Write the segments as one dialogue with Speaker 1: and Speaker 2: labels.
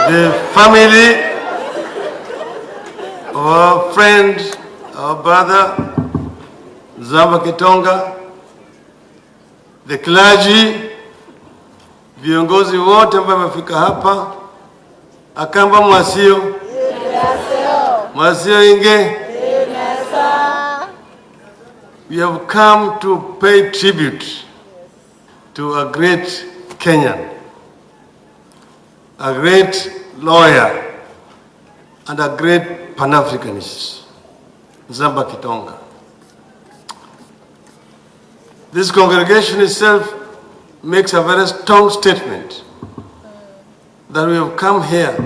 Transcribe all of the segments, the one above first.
Speaker 1: the family, our friend, our brother, Nzamba Kitonga, the clergy, viongozi wote ambao wamefika hapa, akamba mwasio, mwasio inge. We have come to pay tribute to a great Kenyan, a great lawyer, and a great Pan-Africanist, Nzamba Kitonga. This congregation itself makes a very strong statement that we have come here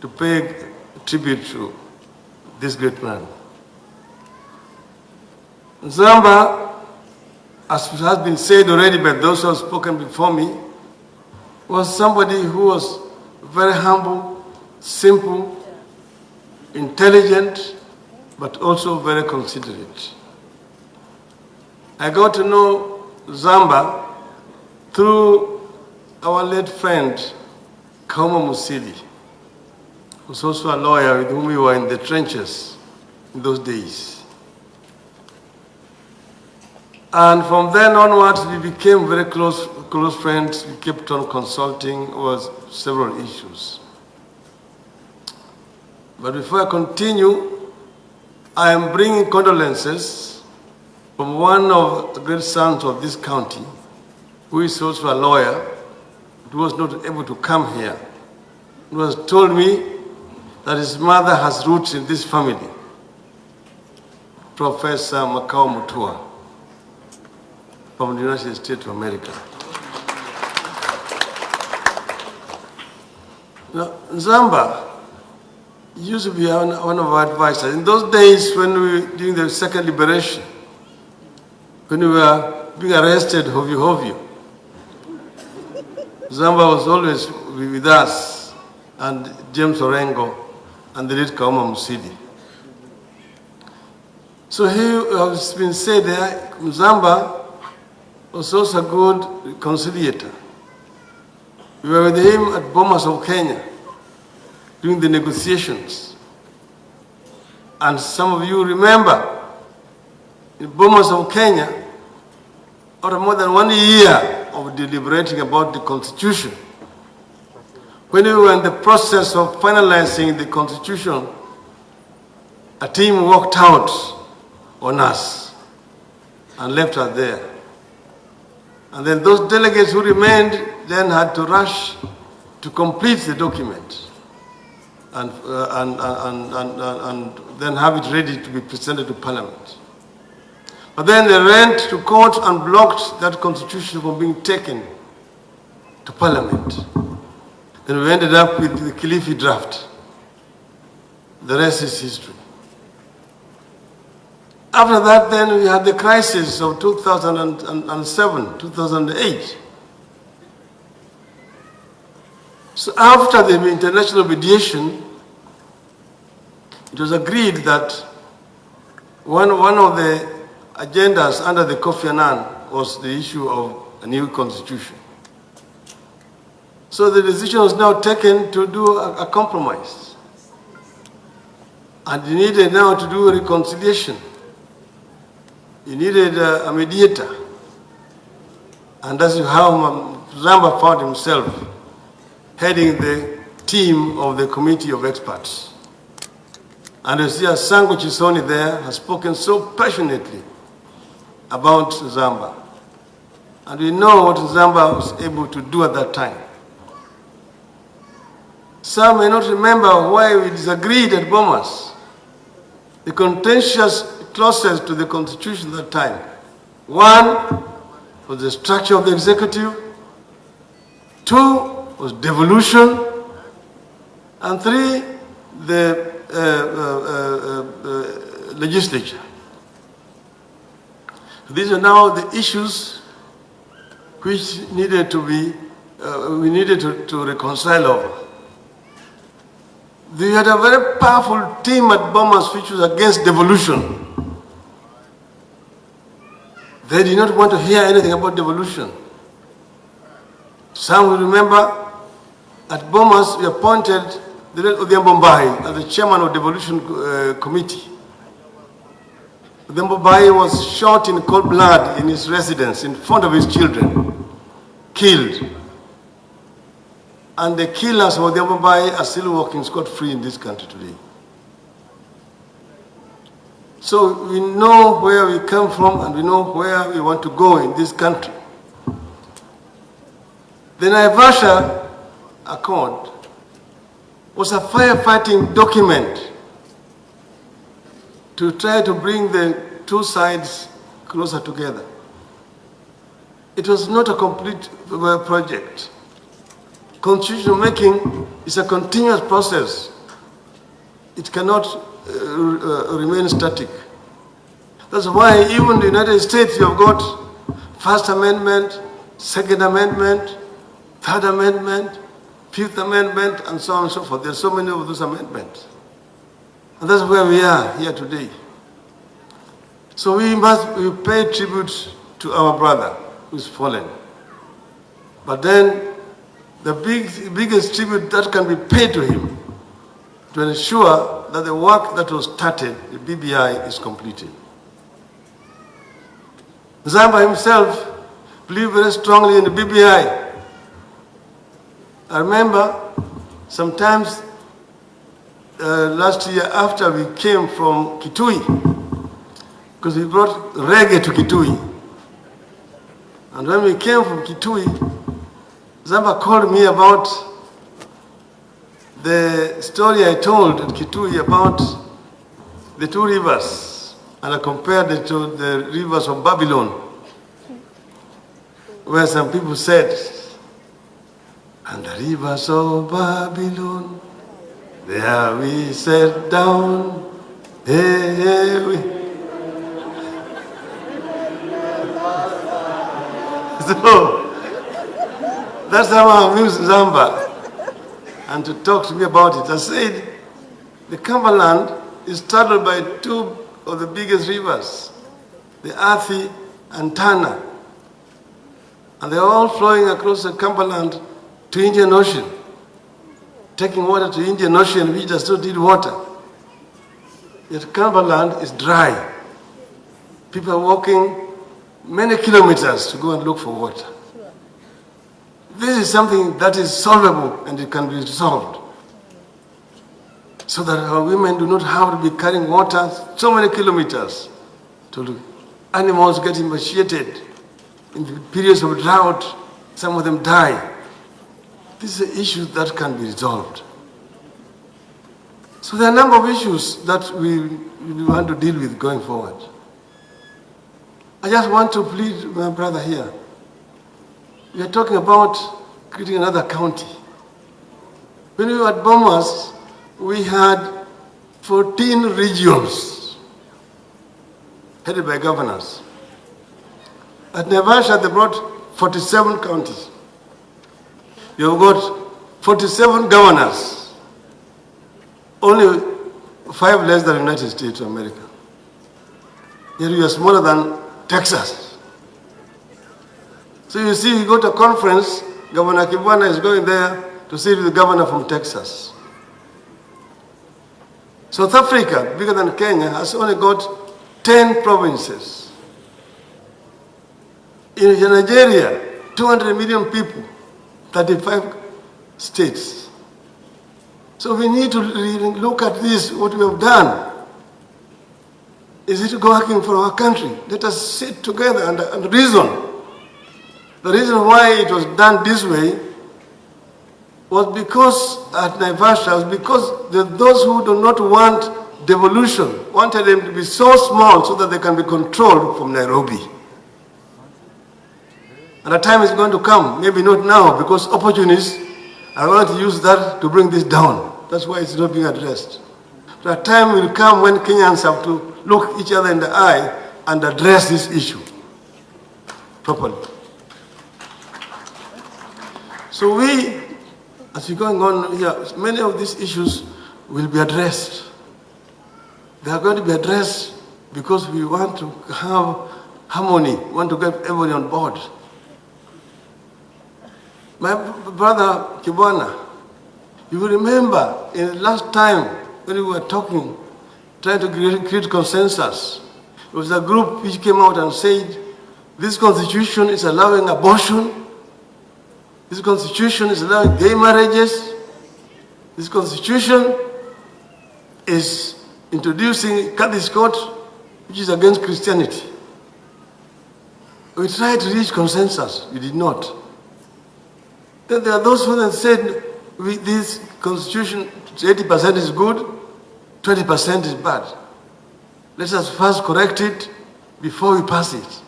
Speaker 1: to pay tribute to this great man. Nzamba, as has been said already by those who have spoken before me, was somebody who was very humble, simple, intelligent, but also very considerate. I got to know Nzamba through our late friend, Kauma Musili, who's also a lawyer with whom we were in the trenches in those days. And from then onwards, we became very close friends. We kept on consulting over several issues. But before I continue, I am bringing condolences from one of the great sons of this county, who is also a lawyer, who was not able to come here. He has told me that his mother has roots in this family, Professor Makao Mutua, from the United States of America. Now, Nzamba used to be one of our advisors. In those days, during the second liberation, when we were being arrested, hovio, Nzamba was always with us, and James Orengo, and the late Kauma Musili. So he has been said there, Nzamba was also a good conciliator. We were with him at Bomas of Kenya during the negotiations. And some of you remember, in Bomas of Kenya, after more than 1 year of deliberating about the Constitution, when we were in the process of finalizing the Constitution, a team walked out on us and left us there. And then those delegates who remained then had to rush to complete the document and then have it ready to be presented to Parliament. But then they went to court and blocked that constitution from being taken to Parliament. Then we ended up with the Kilifi draft. The rest is history. After that, then we had the crisis of 2007, 2008. So after the international mediation, it was agreed that one of the agendas under the Kofi Annan was the issue of a new constitution. So the decision was now taken to do a compromise. And you needed now to do a reconciliation. You needed a mediator. And that's how Nzamba found himself heading the team of the committee of experts. And you see Sango Chisoni there has spoken so passionately about Nzamba. And we know what Nzamba was able to do at that time. Some may not remember why we disagreed at Bomas. The contentious clauses to the Constitution at that time. One was the structure of the executive. Two was devolution. And three, the legislature. These are now the issues which needed to be, we needed to reconcile over. They had a very powerful team at Bomas which was against devolution. They did not want to hear anything about devolution. Some will remember At Bomas, we appointed the late Odhiambo Mbai as the chairman of the devolution committee. Odhiambo Mbai was shot in cold blood in his residence in front of his children, killed. And the killers of Odhiambo Mbai are still walking scot-free in this country today. So we know where we come from and we know where we want to go in this country. The Naivasha Accord was a firefighting document to try to bring the two sides closer together. It was not a complete project. Constitutional making is a continuous process. It cannot remain static. That's why even in the United States you have got First Amendment, Second Amendment, Third Amendment, Fifth Amendment, and so on and so forth. There are so many of those amendments. And that's where we are here today. So we pay tribute to our brother who's fallen. But then the biggest tribute that can be paid to him to ensure that the work that was started, the BBI, is completed. Nzamba himself believed very strongly in the BBI. I remember sometimes last year after we came from Kitui, because we brought reggae to Kitui. And when we came from Kitui, Nzamba called me about the story I told at Kitui about the two rivers, and I compared it to the rivers of Babylon, where some people said, and the rivers of Babylon, there we sat down, hey, we. So, that's how I amused Nzamba, and to talk to me about it. I said, the Cumberland is straddled by two of the biggest rivers, the Athi and Tana. And they're all flowing across the Cumberland to Indian Ocean, taking water to Indian Ocean, which does not need water. Yet Cumberland is dry. People are walking many kilometers to go and look for water. This is something that is solvable and it can be resolved, so that our women do not have to be carrying water so many kilometers to look. Animals get emaciated. In the periods of drought, some of them die. This is an issue that can be resolved. So there are a number of issues that we want to deal with going forward. I just want to plead my brother here. We are talking about creating another county. When we were at Bomas, we had 14 regions headed by governors. At Naivasha, they brought 47 counties. You've got 47 governors, only 5 less than the United States of America. Yet we are smaller than Texas. So you see, we go to a conference, Governor Kibwana is going there to sit with the governor from Texas. South Africa, bigger than Kenya, has only got 10 provinces. In Nigeria, 200 million people, 35 states. So we need to really look at this, what we have done. Is it working for our country? Let us sit together and reason. The reason why it was done this way was because at Naivasha, was because those who do not want devolution wanted them to be so small so that they can be controlled from Nairobi. And a time is going to come, maybe not now, because opportunists are going to use that to bring this down. That's why it's not being addressed. But a time will come when Kenyans have to look each other in the eye and address this issue properly. So we, as we're going on here, many of these issues will be addressed. They are going to be addressed because we want to have harmony, we want to get everybody on board. My brother Kibwana You will remember in the last time when we were talking, trying to create consensus, there was a group which came out and said, this constitution is allowing abortion, this constitution is allowing gay marriages, this constitution is introducing Catholic court, which is against Christianity. We tried to reach consensus, we did not. Then there are those who then said, this constitution, 80% is good, 20% is bad. Let us first correct it before we pass it.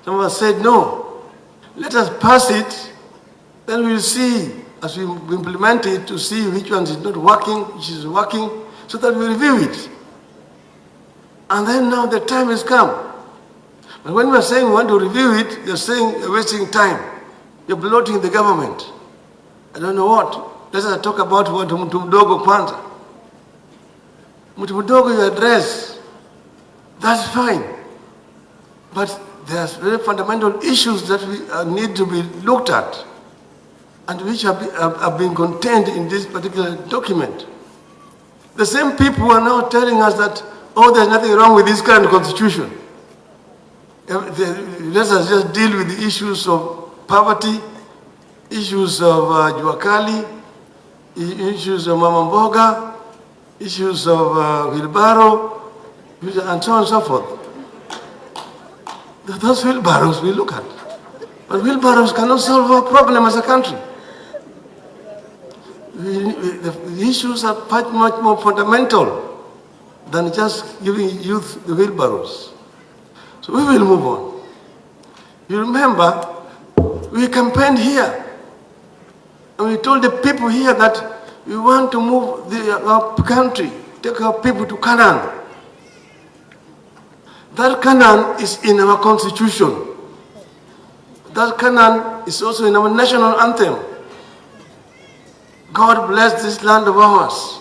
Speaker 1: Some of us said, no, let us pass it, then we'll see, as we implement it, to see which one is not working, which is working, so that we review it. And then now the time has come. But when we're saying we want to review it, you're saying you're wasting time. You're bloating the government. I don't know what. Let us talk about what mtu mdogo kwanza. Mtu mdogo you address. That's fine. But there's very fundamental issues that need to be looked at and which have been contained in this particular document. The same people are now telling us that, oh, there's nothing wrong with this current constitution. Let us just deal with the issues of poverty, issues of Juakali, issues of Mama Mboga, issues of wheelbarrow, and so on and so forth. Those wheelbarrows we look at. But wheelbarrows cannot solve our problem as a country. The issues are much more fundamental than just giving youth the wheelbarrows. So we will move on. You remember, we campaigned here. And we told the people here that we want to move our country, take our people to Canaan. That Canaan is in our constitution. That Canaan is also in our national anthem. God bless this land of ours.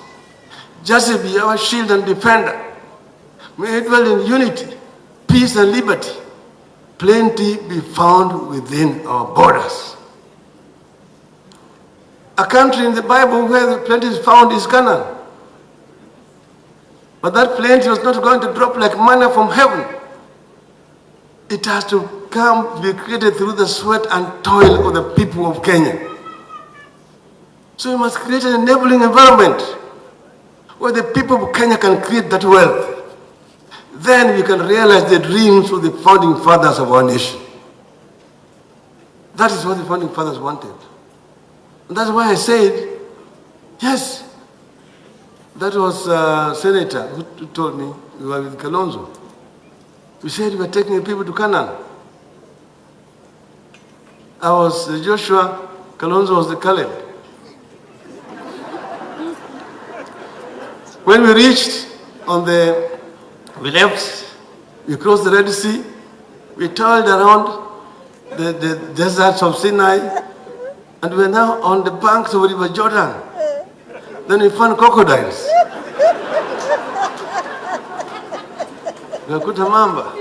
Speaker 1: Justice be our shield and defender. May it dwell in unity, peace and liberty. Plenty be found within our borders. A country in the Bible where the plenty is found is Canaan. But that plenty was not going to drop like manna from heaven. It has to come, be created through the sweat and toil of the people of Kenya. So we must create an enabling environment where the people of Kenya can create that wealth. Then we can realize the dreams of the founding fathers of our nation. That is what the founding fathers wanted. And that's why I said, yes, that was a senator who told me, we were with Kalonzo. We said we were taking the people to Canaan. I was Joshua, Kalonzo was the Caleb. When we reached we left, we crossed the Red Sea, we toiled around the deserts of Sinai, and we are now on the banks of the River Jordan. Then we found crocodiles. Tukakuta mamba.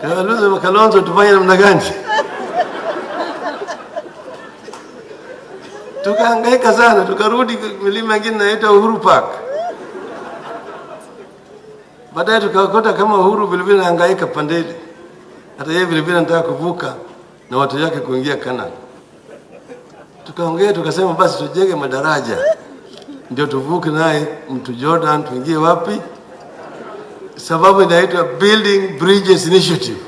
Speaker 1: Tukaluza Kalonzo tufanye namna gani? Tukahangaika sana, tukarudi milima mingine inaitwa Uhuru Park. Baadaye tukakuta kama Uhuru vilevile anahangaika pandeli. Hata yeye vilevile anataka kuvuka na watu yake kuingia Canaan. Tukaongea tukasema basi tujenge madaraja. Ndio tuvuke naye mto Jordan tuingie wapi? Sababu inaitwa Building Bridges Initiative.